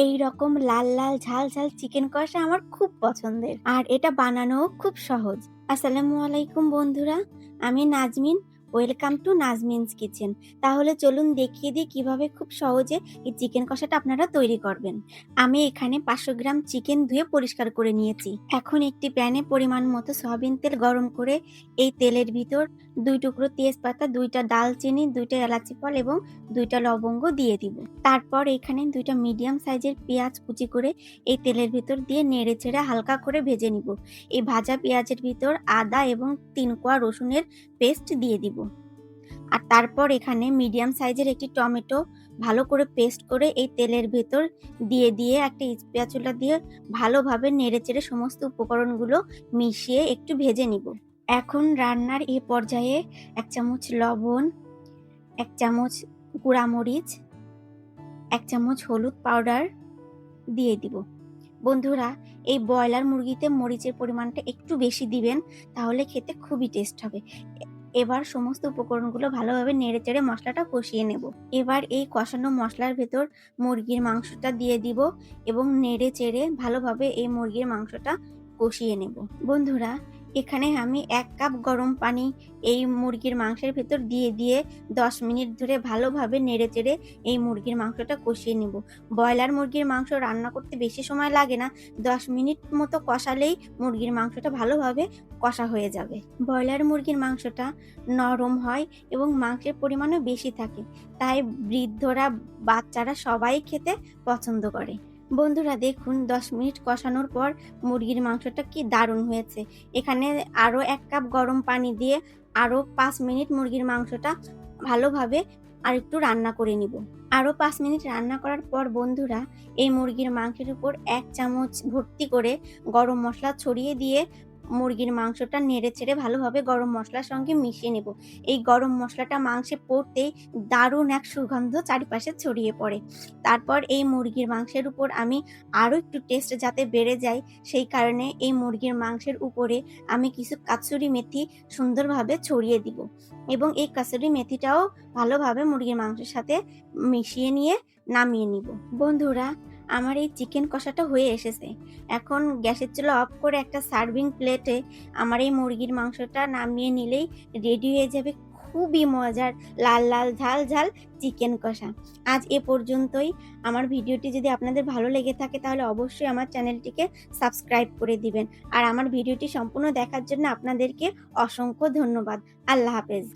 এই রকম লাল লাল ঝাল ঝাল চিকেন কষা আমার খুব পছন্দের, আর এটা বানানোও খুব সহজ। আসসালামু আলাইকুম বন্ধুরা, আমি Nazmin. Welcome to Nazmin's kitchen. তাহলে চলুন দেখিয়ে দিই কিভাবে খুব সহজে এই চিকেন কষাটা আপনারা তৈরি করবেন। আমি এখানে 500 গ্রাম চিকেন ধুয়ে পরিষ্কার করে নিয়েছি। এখন একটি প্যানে পরিমাণ মতো সয়াবিন তেল গরম করে এই তেলের ভিতর 2 টুকরো তেজপাতা, 2টা দালচিনি, 2টা এলাচি ফল এবং 2টা লবঙ্গ দিয়ে দিব। তারপর এখানে 2টা মিডিয়াম সাইজের পেঁয়াজ কুচি করে এই তেলের ভিতর দিয়ে নেড়ে চেড়ে হালকা করে ভেজে নিব। এই ভাজা পেঁয়াজের ভিতর আদা এবং 3 কোয়া রসুনের পেস্ট দিয়ে দিব। আর তারপর এখানে মিডিয়াম সাইজের একটি টমেটো ভালো করে পেস্ট করে এই তেলের ভেতর দিয়ে একটা স্প্যাচুলা দিয়ে ভালোভাবে নেড়ে চেড়ে সমস্ত উপকরণগুলো মিশিয়ে একটু ভেজে নিব। এখন রান্নার এই পর্যায়ে 1 চামচ লবণ, 1 চামচ গুঁড়ামরিচ, 1 চামচ হলুদ পাউডার দিয়ে দিব। বন্ধুরা, এই ব্রয়লার মুরগিতে মরিচের পরিমাণটা একটু বেশি দিবেন, তাহলে খেতে খুবই টেস্ট হবে। এবার সমস্ত উপকরণগুলো ভালোভাবে নেড়েচেড়ে মশলাটা কষিয়ে নেব। এবার এই কষানো মশলার ভেতর মুরগির মাংসটা দিয়ে দিব এবং নেড়ে চেড়ে ভালোভাবে এই মুরগির মাংসটা কষিয়ে নেব। বন্ধুরা, এখানে আমি 1 কাপ গরম পানি এই মুরগির মাংসের ভেতর দিয়ে 10 মিনিট ধরে ভালোভাবে নেড়ে চেড়ে এই মুরগির মাংসটা কষিয়ে নেব। ব্রয়লার মুরগির মাংস রান্না করতে বেশি সময় লাগে না, 10 মিনিট মতো কষালেই মুরগির মাংসটা ভালোভাবে কষা হয়ে যাবে। ব্রয়লার মুরগির মাংসটা নরম হয় এবং মাংসের পরিমাণও বেশি থাকে, তাই বৃদ্ধরা, বাচ্চারা সবাই খেতে পছন্দ করে। বন্ধুরা দেখুন, 10 মিনিট কষানোর পর মুরগির মাংসটা কি দারুণ হয়েছে। এখানে আরও 1 কাপ গরম পানি দিয়ে আরও 5 মিনিট মুরগির মাংসটা ভালোভাবে আরেকটু রান্না করে নিব। আরও 5 মিনিট রান্না করার পর বন্ধুরা, এই মুরগির মাংসের উপর 1 চামচ ভর্তি করে গরম মশলা ছড়িয়ে দিয়ে মুরগির মাংসটা নেড়ে চেড়ে ভালোভাবে গরম মশলার সঙ্গে মিশিয়ে নেব। এই গরম মশলাটা মাংসে পড়তেই দারুণ এক সুগন্ধ চারিপাশে ছড়িয়ে পড়ে। তারপর এই মুরগির মাংসের উপর আমি আরও একটু টেস্ট যাতে বেড়ে যায়, সেই কারণে এই মুরগির মাংসের উপরে আমি কিছু কাসুরি মেথি সুন্দরভাবে ছড়িয়ে দিব এবং এই কাসুরি মেথিটাও ভালোভাবে মুরগির মাংসের সাথে মিশিয়ে নিয়ে নামিয়ে নিব। বন্ধুরা, আমার এই চিকেন কষাটা হয়ে এসেছে। এখন গ্যাসের চুলা অফ করে একটা সার্ভিং প্লেটে আমার এই মুরগির মাংসটা নামিয়ে নিলেই রেডি হয়ে যাবে খুবই মজার লাল লাল ঝাল ঝাল চিকেন কষা। আজ এ পর্যন্তই। আমার ভিডিওটি যদি আপনাদের ভালো লেগে থাকে তাহলে অবশ্যই আমার চ্যানেলটিকে সাবস্ক্রাইব করে দিবেন। আর আমার ভিডিওটি সম্পূর্ণ দেখার জন্য আপনাদেরকে অসংখ্য ধন্যবাদ। আল্লাহ হাফেজ।